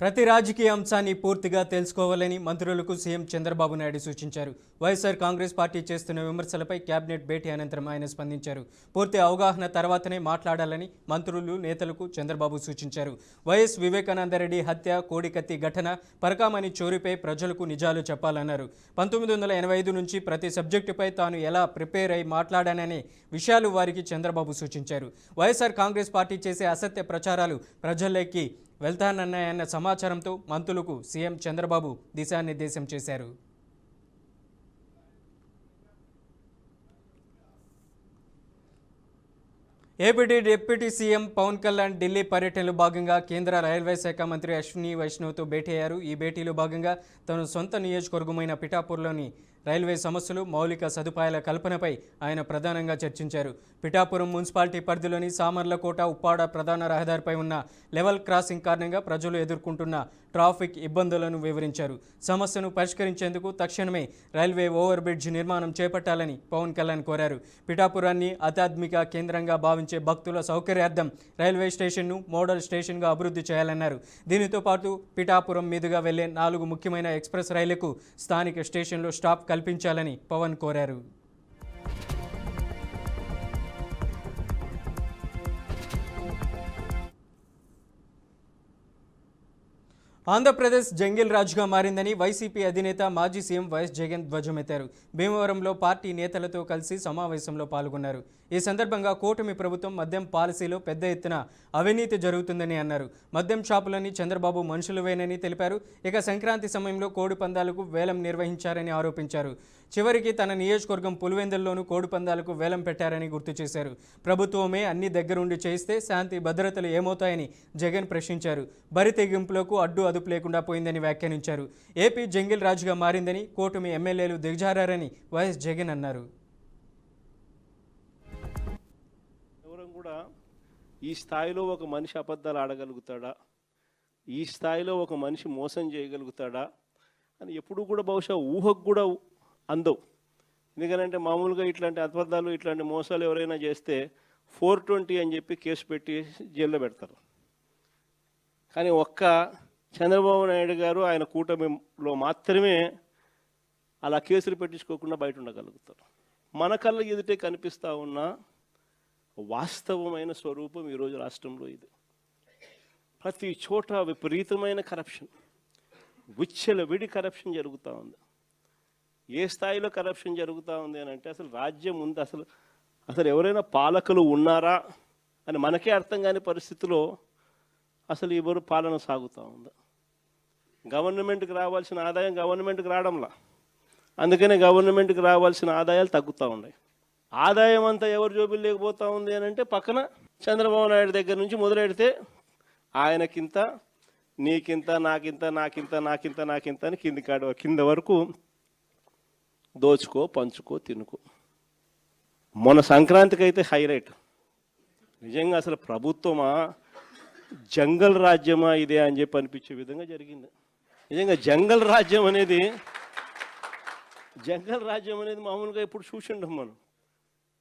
ప్రతి రాజకీయ అంశాన్ని పూర్తిగా తెలుసుకోవాలని మంత్రులకు సీఎం చంద్రబాబు నాయుడు సూచించారు. వైఎస్ఆర్ కాంగ్రెస్ పార్టీ చేస్తున్న విమర్శలపై కేబినెట్ భేటీ అనంతరం ఆయన స్పందించారు. పూర్తి అవగాహన తర్వాతనే మాట్లాడాలని మంత్రులు నేతలకు చంద్రబాబు సూచించారు. వైఎస్ వివేకానందరెడ్డి హత్య, కోడికత్తి ఘటన, పరకామణి చోరీపై ప్రజలకు నిజాలు చెప్పాలన్నారు. 1985 నుంచి ప్రతి సబ్జెక్టుపై తాను ఎలా ప్రిపేర్ అయి మాట్లాడాననే విషయాలు వారికి చంద్రబాబు సూచించారు. వైఎస్ఆర్ కాంగ్రెస్ పార్టీ చేసే అసత్య ప్రచారాలు ప్రజల్లోకి వెళ్తానన్నాయన్న సమాచారంతో మంత్రులకు సీఎం చంద్రబాబు దిశానిర్దేశం చేశారు. AP deputy CM Pawan Kalyan Delhi పర్యటనలో భాగంగా కేంద్ర రైల్వే శాఖ మంత్రి అశ్విని వైష్ణవ్తో భేటీ అయ్యారు. ఈ భేటీలో భాగంగా తన సొంత నియోజకవర్గమైన పిఠాపూర్లోని రైల్వే సమస్యలు, మౌలిక సదుపాయాల కల్పనపై ఆయన ప్రధానంగా చర్చించారు. పిఠాపురం మున్సిపాలిటీ పరిధిలోని సామర్లకోట, ఉప్పాడ ప్రధాన రహదారిపై ఉన్న లెవెల్ క్రాసింగ్ కారణంగా ప్రజలు ఎదుర్కొంటున్న ట్రాఫిక్ ఇబ్బందులను వివరించారు. సమస్యను పరిష్కరించేందుకు తక్షణమే రైల్వే ఓవర్ బ్రిడ్జ్ నిర్మాణం చేపట్టాలని పవన్ కళ్యాణ్ కోరారు. పిఠాపురాన్ని ఆధ్యాత్మిక కేంద్రంగా భావించే భక్తుల సౌకర్యార్థం రైల్వే స్టేషన్ను మోడల్ స్టేషన్గా అభివృద్ధి చేయాలన్నారు. దీనితో పాటు పిఠాపురం మీదుగా వెళ్లే 4 ముఖ్యమైన ఎక్స్ప్రెస్ రైళ్లకు స్థానిక స్టేషన్లో స్టాప్ కల్పించాలని పవన్ కోరారు. ఆంధ్రప్రదేశ్ జంగిల్ రాజుగా మారిందని వైసీపీ అధినేత మాజీ సీఎం వైఎస్ జగన్ ధ్వజమెత్తారు. భీమవరంలో పార్టీ నేతలతో కలిసి సమావేశంలో పాల్గొన్నారు. ఈ సందర్భంగా కూటమి ప్రభుత్వం మద్యం పాలసీలో పెద్ద ఎత్తున అవినీతి జరుగుతుందని అన్నారు. మద్యం షాపులని చంద్రబాబు మనుషులువేనని తెలిపారు. ఇక సంక్రాంతి సమయంలో కోడి పందాలకు వేలం నిర్వహించారని ఆరోపించారు. చివరికి తన నియోజకవర్గం పులివెందుల్లోనూ కోడి పందాలకు వేలం పెట్టారని గుర్తు చేశారు. ప్రభుత్వమే అన్ని దగ్గరుండి చేస్తే శాంతి భద్రతలు ఏమవుతాయని జగన్ ప్రశ్నించారు. బరి తెగింపులకు అడ్డు అదుపు లేకుండా పోయిందని వ్యాఖ్యానించారు. ఏపీ జంగిల్ రాజుగా మారిందని, కూటమి ఎమ్మెల్యేలు దిగజారని వైఎస్ జగన్ అన్నారు. కూడా ఈ స్థాయిలో ఒక మనిషి అబద్ధాలు ఆడగలుగుతాడా, ఈ స్థాయిలో ఒక మనిషి మోసం చేయగలుగుతాడా అని ఎప్పుడు కూడా బహుశా ఊహకు కూడా అందవు. ఎందుకంటే మామూలుగా ఇట్లాంటి అబద్ధాలు, ఇట్లాంటి మోసాలు ఎవరైనా చేస్తే 420 అని చెప్పి కేసు పెట్టి జైల్లో పెడతారు. కానీ ఒక్క చంద్రబాబు నాయుడు గారు ఆయన కూటమిలో మాత్రమే అలా కేసులు పెట్టించుకోకుండా బయట ఉండగలుగుతారు. మన కళ్ళ ఎదుటే కనిపిస్తూ ఉన్న వాస్తవమైన స్వరూపం ఈరోజు రాష్ట్రంలో ఇది. ప్రతి చోట విపరీతమైన కరప్షన్, విచ్చలవిడి కరప్షన్ జరుగుతూ ఉంది. ఏ స్థాయిలో కరప్షన్ జరుగుతూ ఉంది అని అంటే అసలు రాజ్యం ఉంది, అసలు ఎవరైనా పాలకులు ఉన్నారా అని మనకే అర్థం కాని పరిస్థితిలో అసలు ఎవరు పాలన సాగుతూ ఉంది. గవర్నమెంట్కి రావాల్సిన ఆదాయం గవర్నమెంట్కి రావడంలా, అందుకనే గవర్నమెంట్కి రావాల్సిన ఆదాయాలు తగ్గుతూ ఉన్నాయి. ఆదాయం అంతా ఎవరు జోబులు లేకపోతా ఉంది అని అంటే పక్కన చంద్రబాబు నాయుడు దగ్గర నుంచి మొదలెడితే ఆయనకింత, నీకింత, నాకింత, నాకింత, నాకింత, నాకింత అని కింద వరకు దోచుకో, పంచుకో, తినుకో. మొన్న సంక్రాంతికి అయితే హైలైట్. నిజంగా అసలు ప్రభుత్వమా జంగల్ రాజ్యమా ఇదే అని చెప్పి అనిపించే విధంగా జరిగింది. నిజంగా జంగల్ రాజ్యం అనేది మామూలుగా ఇప్పుడు చూసిండం మనం.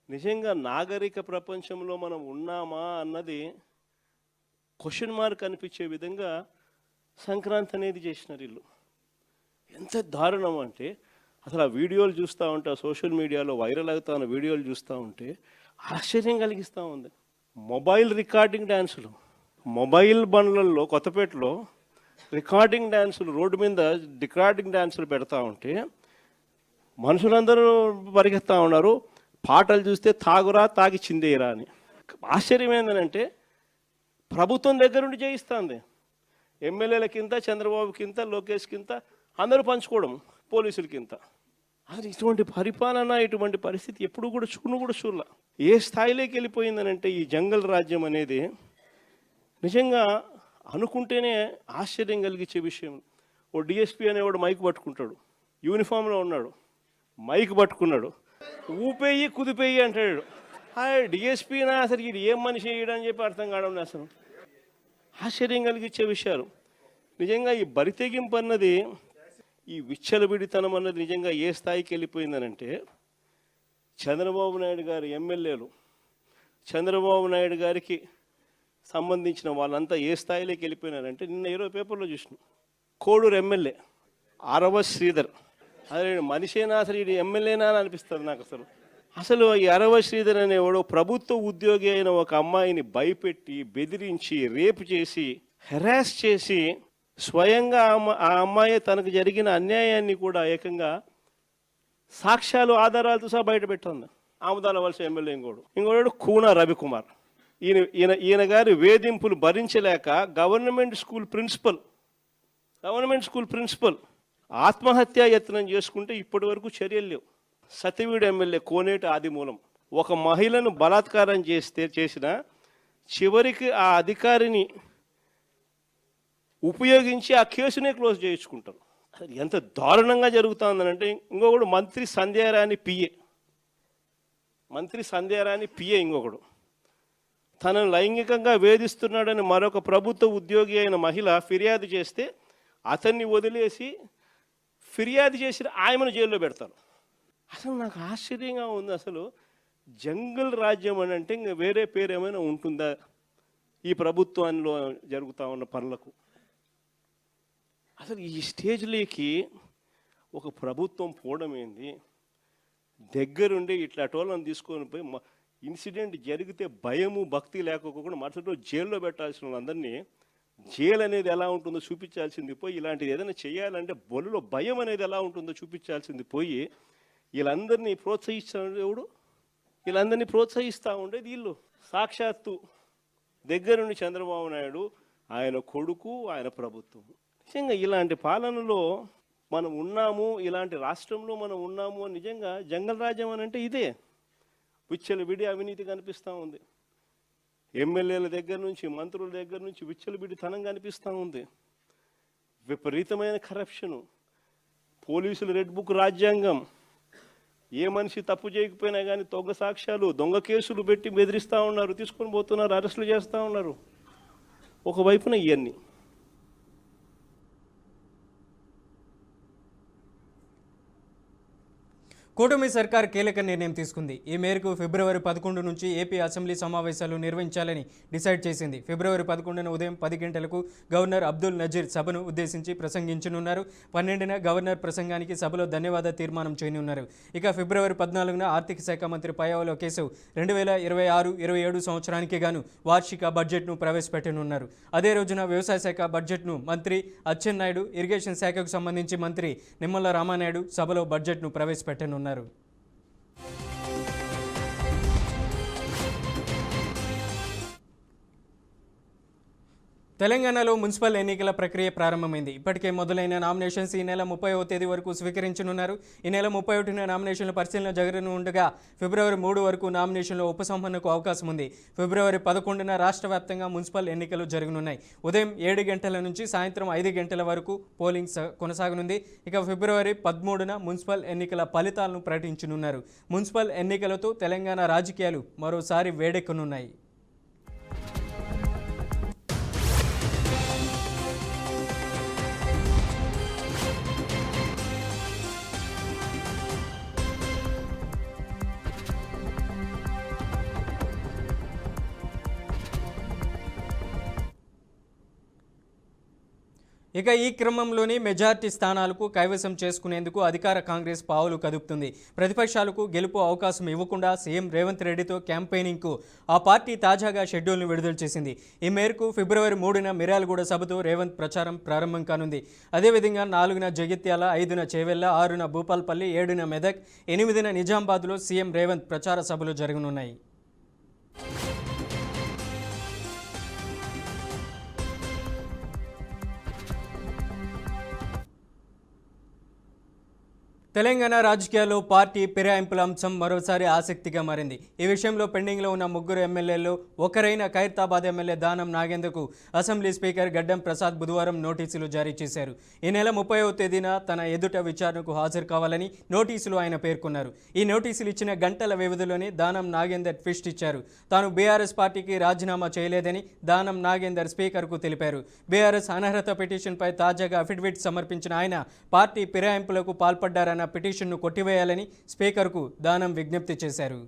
నిజంగా నాగరిక ప్రపంచంలో మనం ఉన్నామా అన్నది క్వశ్చన్ మార్క్ అనిపించే విధంగా సంక్రాంతి అనేది చేసినారు వీళ్ళు. ఎంత దారుణం అంటే అసలు ఆ వీడియోలు చూస్తూ ఉంటే, సోషల్ మీడియాలో వైరల్ అవుతా ఉన్న వీడియోలు చూస్తూ ఉంటే ఆశ్చర్యం కలిగిస్తూ ఉంది. మొబైల్ రికార్డింగ్ డ్యాన్సులు, మొబైల్ బండ్లలో కొత్తపేటలో రికార్డింగ్ డ్యాన్సులు, రోడ్డు మీద రికార్డింగ్ డ్యాన్సులు పెడతా ఉంటే మనుషులందరూ పరిగెత్తా ఉన్నారు. పాటలు చూస్తే తాగురా, తాగి చిందేయరా అని. ఆశ్చర్యం ఏంటంటే ప్రభుత్వం దగ్గరుండి చేయిస్తుంది. ఎమ్మెల్యేలకింత, చంద్రబాబుకింత, లోకేష్కింత అందరూ పంచుకోవడం, పోలీసులకింత. అసలు ఇటువంటి పరిపాలన, ఇటువంటి పరిస్థితి ఎప్పుడు కూడా చూడలే. ఏ స్థాయిలోకి వెళ్ళిపోయిందనంటే ఈ జంగల్ రాజ్యం అనేది నిజంగా అనుకుంటేనే ఆశ్చర్యం కలిగించే విషయం. ఓ డిఎస్పీ అనేవాడు మైక్ పట్టుకుంటాడు, యూనిఫామ్లో ఉన్నాడు, మైక్ పట్టుకున్నాడు, ఊపేయి కుదిపేయి అంటాడు. డిఎస్పీనా అసలు ఇది ఏం మనిషి అని చెప్పి అర్థం కావడం అసలు ఆశ్చర్యం కలిగించే విషయాలు. నిజంగా ఈ బరితెగింపు అన్నది, ఈ విచ్చలవిడితనం అన్నది నిజంగా ఏ స్థాయికి వెళ్ళిపోయిందనంటే చంద్రబాబు నాయుడు గారి ఎమ్మెల్యేలు చంద్రబాబు నాయుడు గారికి సంబంధించిన వాళ్ళంతా ఏ స్థాయిలోకి వెళ్ళిపోయినారంటే నిన్న 20 పేపర్లో చూసిన కోడూరు ఎమ్మెల్యే అరవ శ్రీధర్. అదే మనిషేనా అసలు ఇది ఎమ్మెల్యేనా అని అనిపిస్తుంది నాకు. అసలు ఈ అరవ శ్రీధర్ అనేవాడు ప్రభుత్వ ఉద్యోగి అయిన ఒక అమ్మాయిని భయపెట్టి బెదిరించి రేపు చేసి హెరాస్ చేసి స్వయంగా ఆ అమ్మాయి తనకు జరిగిన అన్యాయాన్ని కూడా ఏకంగా సాక్ష్యాలు ఆధారాలతో సహా బయట పెట్టింది. ఆముదాల వలస ఎమ్మెల్యే ఇంకోడు కూన రవికుమార్. ఈయన గారి వేధింపులు భరించలేక గవర్నమెంట్ స్కూల్ ప్రిన్సిపల్ ఆత్మహత్యా యత్నం చేసుకుంటే ఇప్పటి వరకు చర్యలు లేవు. సతివీడు ఎమ్మెల్యే కోనేటి ఆదిమూలం ఒక మహిళను బలాత్కారం చేసిన చివరికి ఆ అధికారిని ఉపయోగించి ఆ కేసునే క్లోజ్ చేయించుకుంటారు. అది ఎంత దారుణంగా జరుగుతుందనంటే ఇంకొకడు మంత్రి సంధ్యారాణి పిఏ ఇంకొకడు తనను లైంగికంగా వేధిస్తున్నాడని మరొక ప్రభుత్వ ఉద్యోగి అయిన మహిళ ఫిర్యాదు చేస్తే అతన్ని వదిలేసి ఫిర్యాదు చేసిన ఆయనను జైల్లో పెడతారు. అసలు నాకు ఆశ్చర్యంగా ఉంది. అసలు జంగల్ రాజ్యం అని అంటే ఇంకా వేరే పేరు ఏమైనా ఉంటుందా ఈ ప్రభుత్వంలో జరుగుతూ ఉన్న పనులకు? అసలు ఈ స్టేజ్లోకి ఒక ప్రభుత్వం పోవడం ఏంది? దగ్గరుండి ఇట్లా టోళ్ళని తీసుకొని పోయి ఇన్సిడెంట్ జరిగితే భయము భక్తి లేకపోకుండా మరుసటి రోజు జైల్లో పెట్టాల్సిన వాళ్ళందరినీ జైలు అనేది ఎలా ఉంటుందో చూపించాల్సింది పోయి, ఇలాంటిది ఏదైనా చేయాలంటే బొల్లులో భయం అనేది ఎలా ఉంటుందో చూపించాల్సింది పోయి, వీళ్ళందరినీ ప్రోత్సహిస్తాడు ఎవడు? వీళ్ళందరినీ ప్రోత్సహిస్తూ ఉండేది వీళ్ళు. సాక్షాత్తు దగ్గరుండి చంద్రబాబు నాయుడు, ఆయన కొడుకు, ఆయన ప్రభుత్వం. నిజంగా ఇలాంటి పాలనలో మనం ఉన్నాము, ఇలాంటి రాష్ట్రంలో మనం ఉన్నాము అని నిజంగా జంగల్ రాజ్యం అని అంటే ఇదే. విచ్చలవిడి అవినీతి కనిపిస్తూ ఉంది. ఎమ్మెల్యేల దగ్గర నుంచి మంత్రుల దగ్గర నుంచి విచ్చలవిడితనం కనిపిస్తూ ఉంది. విపరీతమైన కరప్షను, పోలీసులు రెడ్ బుక్ రాజ్యాంగం. ఏ మనిషి తప్పు చేయకపోయినా కానీ దొంగ సాక్ష్యాలు, దొంగ కేసులు పెట్టి బెదిరిస్తూ ఉన్నారు, తీసుకొని పోతున్నారు, అరెస్టులు చేస్తూ ఉన్నారు. ఒకవైపున ఇవన్నీ. కూటమి సర్కార్ కీలక నిర్ణయం తీసుకుంది. ఈ మేరకు ఫిబ్రవరి 11 నుంచి ఏపీ అసెంబ్లీ సమావేశాలు నిర్వహించాలని డిసైడ్ చేసింది. ఫిబ్రవరి 11న ఉదయం 10 గంటలకు గవర్నర్ అబ్దుల్ నజీర్ సభను ఉద్దేశించి ప్రసంగించనున్నారు. 12న గవర్నర్ ప్రసంగానికి సభలో ధన్యవాద తీర్మానం చేయనున్నారు. ఇక ఫిబ్రవరి 14న ఆర్థిక శాఖ మంత్రి పయ్యావుల కేశవ్ 2026-27 సంవత్సరానికి గాను వార్షిక బడ్జెట్ను ప్రవేశపెట్టనున్నారు. అదే రోజున వ్యవసాయ శాఖ బడ్జెట్ను మంత్రి అచ్చెన్నాయుడు, ఇరిగేషన్ శాఖకు సంబంధించి మంత్రి నిమ్మల రామానాయుడు సభలో బడ్జెట్ను ప్రవేశపెట్టనున్నారు. తెలంగాణలో మున్సిపల్ ఎన్నికల ప్రక్రియ ప్రారంభమైంది. ఇప్పటికే మొదలైన నామినేషన్స్ ఈ నెల 30వ తేదీ వరకు స్వీకరించనున్నారు. ఈ నెల 31న నామినేషన్ల పరిశీలన జరగనుండగా ఫిబ్రవరి 3 వరకు నామినేషన్ల ఉపసంహరణకు అవకాశం ఉంది. ఫిబ్రవరి 11న రాష్ట్ర వ్యాప్తంగా మున్సిపల్ ఎన్నికలు జరగనున్నాయి. ఉదయం 7 గంటల నుంచి సాయంత్రం 5 గంటల వరకు పోలింగ్ కొనసాగనుంది. ఇక ఫిబ్రవరి 13న మున్సిపల్ ఎన్నికల ఫలితాలను ప్రకటించనున్నారు. మున్సిపల్ ఎన్నికలతో తెలంగాణ రాజకీయాలు మరోసారి వేడెక్కనున్నాయి. ఇక ఈ క్రమంలోనే మెజార్టీ స్థానాలకు కైవసం చేసుకునేందుకు అధికార కాంగ్రెస్ పావులు కదుపుతుంది. ప్రతిపక్షాలకు గెలుపు అవకాశం ఇవ్వకుండా సీఎం రేవంత్ రెడ్డితో క్యాంపెయినింగ్కు ఆ పార్టీ తాజాగా షెడ్యూల్ను విడుదల చేసింది. ఈ మేరకు ఫిబ్రవరి 3న మిర్యాలగూడ సభతో రేవంత్ ప్రచారం ప్రారంభం కానుంది. అదేవిధంగా 4న జగిత్యాల, 5న చేవెళ్ల, 6న భూపాల్పల్లి, 7న మెదక్, 8న నిజామాబాద్లో సీఎం రేవంత్ ప్రచార సభలు జరగనున్నాయి. తెలంగాణ రాజకీయాల్లో పార్టీ ఫిరాయింపుల అంశం మరోసారి ఆసక్తిగా మారింది. ఈ విషయంలో పెండింగ్లో ఉన్న 3 ఎమ్మెల్యేల్లో ఒకరైన ఖైరతాబాద్ ఎమ్మెల్యే దానం నాగేందర్కు అసెంబ్లీ స్పీకర్ గడ్డం ప్రసాద్ బుధవారం నోటీసులు జారీ చేశారు. ఈ నెల 30వ తేదీన తన ఎదుట విచారణకు హాజరు కావాలని నోటీసులు ఆయన పేర్కొన్నారు. ఈ నోటీసులు ఇచ్చిన గంటల వ్యవధిలోనే దానం నాగేందర్ ట్విస్ట్ ఇచ్చారు. తాను బీఆర్ఎస్ పార్టీకి రాజీనామా చేయలేదని దానం నాగేందర్ స్పీకర్కు తెలిపారు. బీఆర్ఎస్ అనర్హత పిటిషన్పై తాజాగా అఫిడవిట్ సమర్పించిన ఆయన పార్టీ ఫిరాయింపులకు పాల్పడ్డారన్న పిటిషన్ను కొట్టివేయాలని స్పీకర్కు దానం విజ్ఞప్తి చేశారు.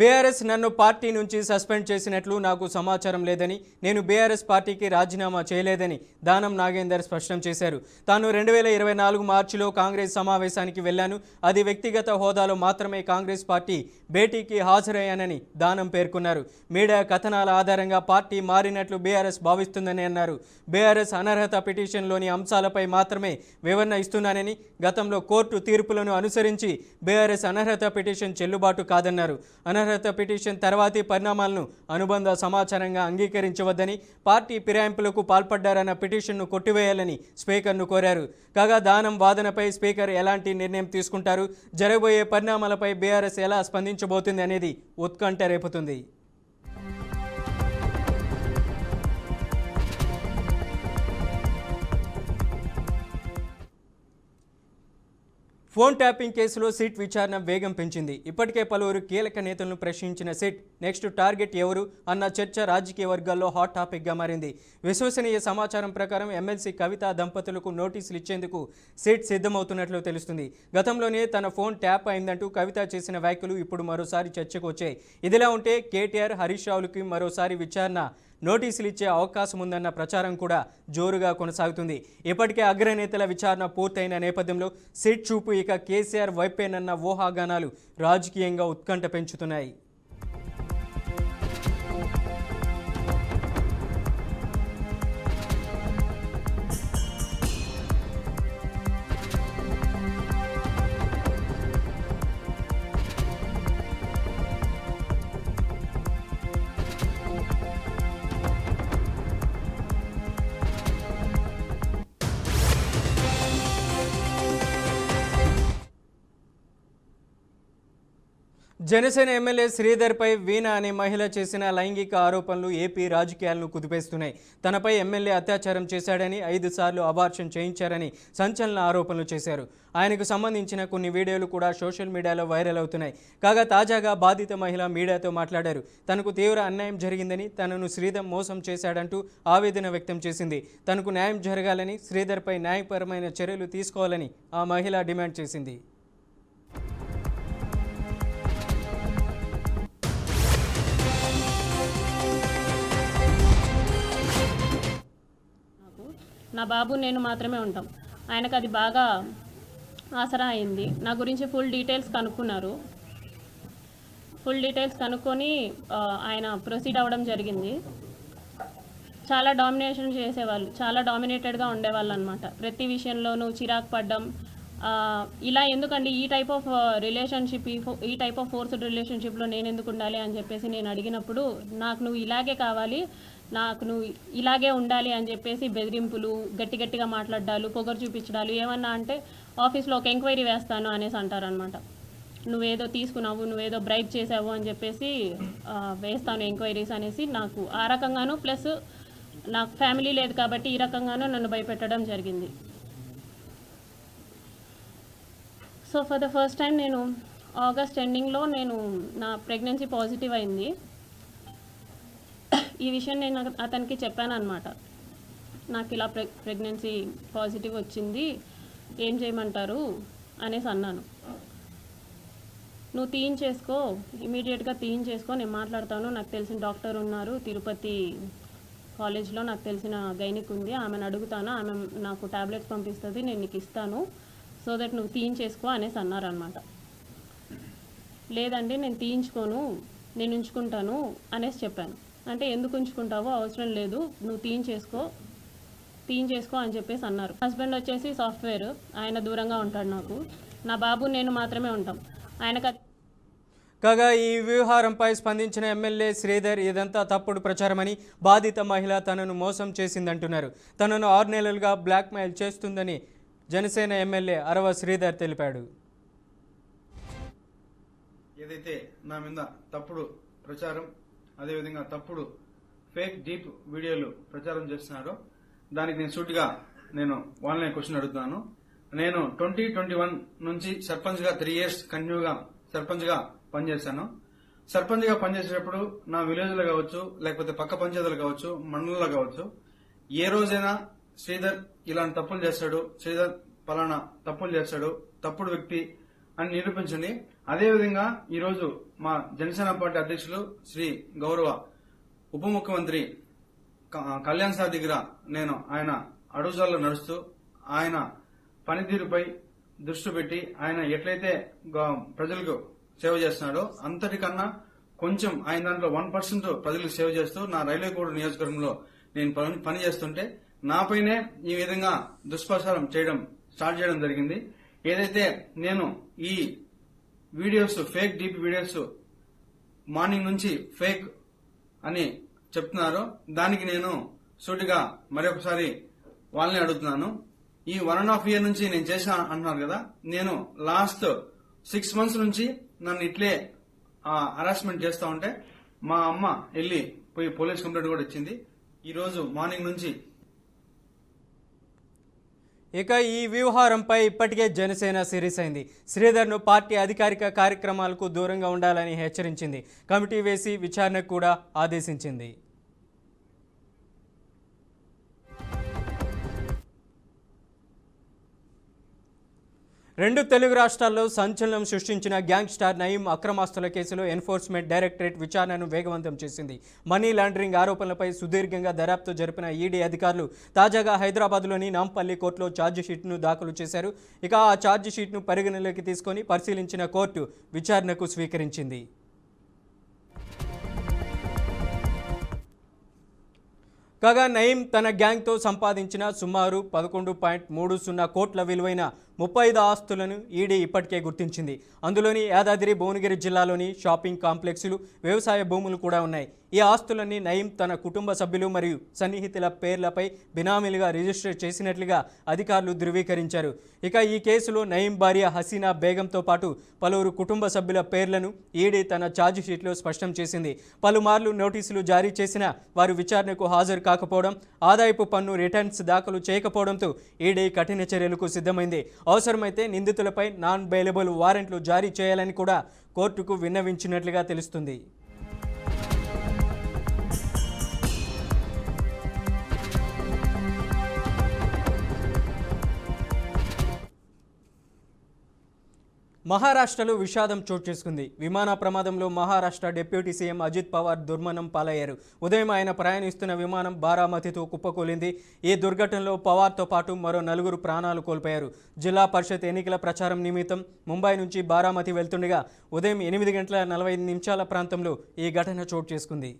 బీఆర్ఎస్ నన్ను పార్టీ నుంచి సస్పెండ్ చేసినట్లు నాకు సమాచారం లేదని, నేను బీఆర్ఎస్ పార్టీకి రాజీనామా చేయలేదని దానం నాగేందర్ స్పష్టం చేశారు. తాను 2024 మార్చిలో కాంగ్రెస్ సమావేశానికి వెళ్లాను. అది వ్యక్తిగత హోదాలో మాత్రమే కాంగ్రెస్ పార్టీ భేటీకి హాజరయ్యానని దానం పేర్కొన్నారు. మీడియా కథనాల ఆధారంగా పార్టీ మారినట్లు బీఆర్ఎస్ భావిస్తుందని అన్నారు. బీఆర్ఎస్ అనర్హత పిటిషన్లోని అంశాలపై మాత్రమే వివరణ ఇస్తున్నానని, గతంలో కోర్టు తీర్పులను అనుసరించి బీఆర్ఎస్ అనర్హత పిటిషన్ చెల్లుబాటు కాదన్నారు. అనర్హత పిటిషన్ తర్వాతి పరిణామాలను అనుబంధ సమాచారంగా అంగీకరించవద్దని, పార్టీ ఫిరాయింపులకు పాల్పడ్డారన్న పిటిషన్ను కొట్టివేయాలని స్పీకర్ను కోరారు. కాగా దానం వాదనపై స్పీకర్ ఎలాంటి నిర్ణయం తీసుకుంటారు, జరగబోయే పరిణామాలపై బీఆర్ఎస్ ఎలా స్పందించబోతుంది అనేది ఉత్కంఠ రేపుతుంది. ఫోన్ ట్యాపింగ్ కేసులో సిట్ విచారణ వేగం పెంచింది. ఇప్పటికే పలువురు కీలక నేతలను ప్రశ్నించిన సిట్ నెక్స్ట్ టార్గెట్ ఎవరు అన్న చర్చ రాజకీయ వర్గాల్లో హాట్ టాపిక్గా మారింది. విశ్వసనీయ సమాచారం ప్రకారం ఎమ్మెల్సీ కవిత దంపతులకు నోటీసులు ఇచ్చేందుకు సిట్ సిద్ధమవుతున్నట్లు తెలుస్తుంది. గతంలోనే తన ఫోన్ ట్యాప్ అయిందంటూ కవిత చేసిన వ్యాఖ్యలు ఇప్పుడు మరోసారి చర్చకు వచ్చాయి. ఇదిలా ఉంటే కేటీఆర్, హరీష్ రావులకి మరోసారి విచారణ నోటీసులు ఇచ్చే అవకాశం ఉందన్న ప్రచారం కూడా జోరుగా కొనసాగుతుంది. ఇప్పటికే అగ్రనేతల విచారణ పూర్తయిన నేపథ్యంలో సిట్ చూపు ఇక కేసీఆర్ వైపేనన్న ఊహాగానాలు రాజకీయంగా ఉత్కంఠ పెంచుతున్నాయి. జనసేన ఎమ్మెల్యే శ్రీధర్పై వీణ అనే మహిళ చేసిన లైంగిక ఆరోపణలు ఏపీ రాజకీయాలను కుదిపేస్తున్నాయి. తనపై ఎమ్మెల్యే అత్యాచారం చేశాడని, 5 సార్లు అబార్షన్ చేయించారని సంచలన ఆరోపణలు చేశారు. ఆయనకు సంబంధించిన కొన్ని వీడియోలు కూడా సోషల్ మీడియాలో వైరల్ అవుతున్నాయి. కాగా తాజాగా బాధిత మహిళ మీడియాతో మాట్లాడారు. తనకు తీవ్ర అన్యాయం జరిగిందని, తనను శ్రీధర్ మోసం చేశాడంటూ ఆవేదన వ్యక్తం చేసింది. తనకు న్యాయం జరగాలని, శ్రీధర్పై న్యాయపరమైన చర్యలు తీసుకోవాలని ఆ మహిళ డిమాండ్ చేసింది. నా బాబు నేను మాత్రమే ఉంటాం. ఆయనకు అది బాగా ఆసరా అయింది. నా గురించి ఫుల్ డీటెయిల్స్ కనుక్కొని ఆయన ప్రొసీడ్ అవ్వడం జరిగింది. చాలా డామినేషన్ చేసేవాళ్ళు, చాలా డామినేటెడ్గా ఉండేవాళ్ళు అనమాట. ప్రతి విషయంలోనూ చిరాకు పడ్డం. ఇలా ఎందుకండి ఈ టైప్ ఆఫ్ రిలేషన్షిప్, ఈ టైప్ ఆఫ్ ఫోర్స్డ్ రిలేషన్షిప్లో నేను ఎందుకు ఉండాలి అని చెప్పేసి నేను అడిగినప్పుడు, నాకు నువ్వు ఇలాగే కావాలి, నాకు నువ్వు ఇలాగే ఉండాలి అని చెప్పేసి బెదిరింపులు, గట్టిగా మాట్లాడాలు, పొగరు చూపించడాలు, ఏమన్నా అంటే ఆఫీస్లో ఒక ఎంక్వైరీ వేస్తాను అనేసి అంటారనమాట. నువ్వేదో తీసుకున్నావు, నువ్వేదో బ్రైబ్ చేసావు అని చెప్పేసి వేస్తాను ఎంక్వైరీస్ అనేసి నాకు ఆ రకంగాను, ప్లస్ నాకు ఫ్యామిలీ లేదు కాబట్టి ఈ రకంగానూ నన్ను భయపెట్టడం జరిగింది. So for the first time నేను ఆగస్ట్ ఎండింగ్లో నా ప్రెగ్నెన్సీ పాజిటివ్ అయింది. ఈ విషయం నేను అతనికి చెప్పాను అనమాట. నాకు ఇలా ప్రెగ్నెన్సీ పాజిటివ్ వచ్చింది, ఏం చేయమంటారు అనేసి అన్నాను. నువ్వు తీయించేసుకో, ఇమీడియట్గా తీయించేసుకో, నేను మాట్లాడతాను, నాకు తెలిసిన డాక్టర్ ఉన్నారు తిరుపతి కాలేజ్లో, నాకు తెలిసిన గైనిక్ ఉంది, ఆమెను అడుగుతాను, ఆమె నాకు టాబ్లెట్స్ పంపిస్తుంది, నేను నీకు ఇస్తాను, సో దట్ నువ్వు తీయించేసుకో అనేసి అన్నారనమాట. లేదండి నేను తీయించుకోను, నేను ఉంచుకుంటాను అనేసి చెప్పాను. అంటే ఎందుకు ఉంచుకుంటావో, అవసరం లేదు, నువ్వు తీయించేసుకో అని చెప్పేసి అన్నారు. హస్బెండ్ వచ్చేసి సాఫ్ట్వేర్, ఆయన దూరంగా ఉంటాడు నాకు. నా బాబు నేను మాత్రమే ఉంటాం. ఆయనకు కాగా ఈ వ్యవహారంపై స్పందించిన ఎమ్మెల్యే శ్రీధర్ ఇదంతా తప్పుడు ప్రచారమని, బాధిత మహిళ తనను మోసం చేసిందంటున్నారు. తనను 6 నెలలుగా బ్లాక్మెయిల్ చేస్తుందని జనసేన ఎమ్మెల్యే అరవ శ్రీధర్ తెలిపాడు. ఏదైతే నా మీద తప్పుడు ప్రచారం, అదేవిధంగా తప్పుడు ఫేక్ డీప్ వీడియోలు ప్రచారం చేస్తున్నారో దానికి నేను సూటిగా వాళ్ళని క్వశ్చన్ అడుగుతున్నాను. నేను 2021 నుంచి సర్పంచ్గా 3 years కంటిన్యూగా సర్పంచ్గా పనిచేశాను. సర్పంచ్గా పనిచేసేటప్పుడు నా విలేజ్లో కావచ్చు, లేకపోతే పక్క పంచాయతీలు కావచ్చు, మండలంలో కావచ్చు, ఏ రోజైనా శ్రీధర్ ఇలాంటి తప్పులు చేస్తాడు, శ్రీధర్ పలానా తప్పులు చేస్తాడు, తప్పుడు వ్యక్తి అని నిరూపించండి. అదేవిధంగా ఈరోజు మా జనసేన పార్టీ అధ్యక్షులు శ్రీ గౌరవ ఉప ముఖ్యమంత్రి కళ్యాణ్ సార్ దగ్గర నేను ఆయన అడుగుజాల్లో నడుస్తూ ఆయన పనితీరుపై దృష్టి పెట్టి ఆయన ఎట్లయితే ప్రజలకు సేవ చేస్తున్నాడో అంతటికన్నా కొంచెం ఆయన దాంట్లో 1% ప్రజలకు సేవ చేస్తూ నా రైల్వే కోడ్ నియోజకవర్గంలో నేను పని చేస్తుంటే నాపైనే ఈ విధంగా దుష్ప్రచారం స్టార్ట్ చేయడం జరిగింది. ఏదైతే నేను ఈ videos fake deep videos morning నుంచి ఫేక్ అని చెప్తున్నారో దానికి నేను సూటిగా మరొకసారి వాళ్ళని అడుగుతున్నాను. ఈ 1.5 year నుంచి నేను చేసా అంటున్నారు కదా, నేను లాస్ట్ 6 months నుంచి నన్ను ఇట్లే హరాస్మెంట్ చేస్తా ఉంటే మా అమ్మ వెళ్ళి పోయి పోలీస్ కంప్లైంట్ కూడా ఇచ్చింది. ఈ రోజు మార్నింగ్ నుంచి ఇక ఈ వ్యవహారంపై ఇప్పటికే జనసేన సీరియస్ అయింది. శ్రీధర్ను పార్టీ అధికారిక కార్యక్రమాలకు దూరంగా ఉండాలని హెచ్చరించింది. కమిటీ వేసి విచారణకు కూడా ఆదేశించింది. రెండు తెలుగు రాష్ట్రాల్లో సంచలనం సృష్టించిన గ్యాంగ్స్టార్ నయీం అక్రమాస్తుల కేసులో ఎన్ఫోర్స్మెంట్ డైరెక్టరేట్ విచారణను వేగవంతం చేసింది. మనీ లాండరింగ్ ఆరోపణలపై సుదీర్ఘంగా దర్యాప్తు జరిపిన ఈడీ అధికారులు తాజాగా హైదరాబాద్లోని నాంపల్లి కోర్టులో ఛార్జిషీట్ను దాఖలు చేశారు. ఇక ఆ ఛార్జిషీట్ను పరిగణలోకి తీసుకొని పరిశీలించిన కోర్టు విచారణకు స్వీకరించింది. కాగా నయీం తన గ్యాంగ్తో సంపాదించిన సుమారు 11.30 కోట్ల విలువైన 35 ఆస్తులను ఈడీ ఇప్పటికే గుర్తించింది. అందులోని యాదాద్రి భువనగిరి జిల్లాలోని షాపింగ్ కాంప్లెక్సులు, వ్యవసాయ భూములు కూడా ఉన్నాయి. ఈ ఆస్తులన్నీ నయీం తన కుటుంబ సభ్యులు మరియు సన్నిహితుల పేర్లపై బినామీలుగా రిజిస్టర్ చేసినట్లుగా అధికారులు ధృవీకరించారు. ఇక ఈ కేసులో నయీం భార్య హసీనా బేగంతో పాటు పలువురు కుటుంబ సభ్యుల పేర్లను ఈడీ తన ఛార్జిషీట్లో స్పష్టం చేసింది. పలుమార్లు నోటీసులు జారీ చేసినా వారు విచారణకు హాజరు కాకపోవడం, ఆదాయపు పన్ను రిటర్న్స్ దాఖలు చేయకపోవడంతో ఈడీ కఠిన చర్యలకు సిద్ధమైంది. అవసరమైతే నిందితులపై నాన్ బెయిలబుల్ వారెంట్లు జారీ చేయాలని కూడా కోర్టుకు విన్నవించినట్లుగా తెలుస్తుంది. మహారాష్ట్రలో విషాదం చోటు చేసుకుంది. విమాన ప్రమాదంలో మహారాష్ట్ర డిప్యూటీ సీఎం అజిత్ పవార్ దుర్మరణం పాలయ్యారు. ఉదయం ఆయన ప్రయాణిస్తున్న విమానం బారామతితో కుప్పకూలింది. ఈ దుర్ఘటనలో పవార్తో పాటు మరో 4 ప్రాణాలు కోల్పోయారు. జిల్లా పరిషత్ ఎన్నికల ప్రచారం నిమిత్తం ముంబై నుంచి బారామతి వెళ్తుండగా ఉదయం 8:45 ప్రాంతంలో ఈ ఘటన చోటు చేసుకుంది.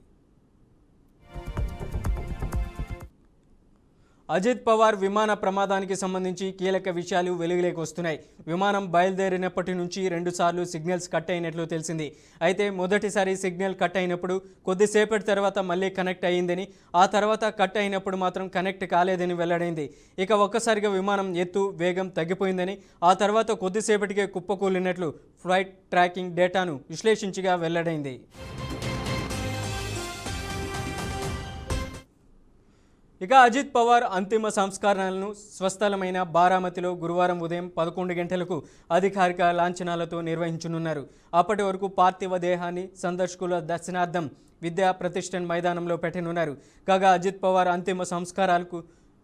అజిత్ పవార్ విమాన ప్రమాదానికి సంబంధించి కీలక విషయాలు వెలుగులోకి వస్తున్నాయి. విమానం బయలుదేరినప్పటి నుంచి 2 సార్లు సిగ్నల్స్ కట్ అయినట్లు తెలిసింది. అయితే మొదటిసారి సిగ్నల్ కట్ అయినప్పుడు కొద్దిసేపటి తర్వాత మళ్ళీ కనెక్ట్ అయ్యిందని, ఆ తర్వాత కట్ అయినప్పుడు మాత్రం కనెక్ట్ కాలేదని వెల్లడైంది. ఇక ఒక్కసారిగా విమానం ఎత్తు, వేగం తగ్గిపోయిందని, ఆ తర్వాత కొద్దిసేపటికే కుప్పకూలినట్లు ఫ్లైట్ ట్రాకింగ్ డేటాను విశ్లేషించగా వెల్లడైంది. ఇక అజిత్ పవార్ అంతిమ సంస్కరణలను స్వస్థలమైన బారామతిలో గురువారం ఉదయం 11 గంటలకు అధికారిక లాంఛనాలతో నిర్వహించనున్నారు. అప్పటి వరకు పార్థివ దేహాన్ని సందర్శకుల దర్శనార్థం విద్యా ప్రతిష్ఠన్ మైదానంలో పెట్టనున్నారు. కాగా అజిత్ పవార్ అంతిమ సంస్కారాలకు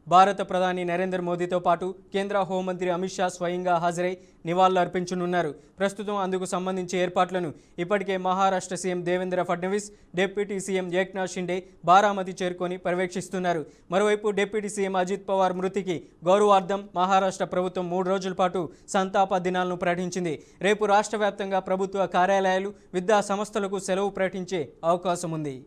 భారత ప్రధాని నరేంద్ర మోదీతో పాటు కేంద్ర హోంమంత్రి అమిత్ షా స్వయంగా హాజరై నివాళులు అర్పించనున్నారు. ప్రస్తుతం అందుకు సంబంధించి ఏర్పాట్లను ఇప్పటికే Maharashtra CM Devendra Fadnavis, deputy CM Eknath Shinde Baramati చేరుకొని పర్యవేక్షిస్తున్నారు. మరోవైపు డిప్యూటీ సీఎం అజిత్ పవార్ మృతికి గౌరవార్థం మహారాష్ట్ర ప్రభుత్వం 3 రోజుల పాటు సంతాప దినాలను ప్రకటించింది. రేపు రాష్ట్ర వ్యాప్తంగా ప్రభుత్వ కార్యాలయాలు, విద్యా సంస్థలకు సెలవు ప్రకటించే అవకాశం ఉంది.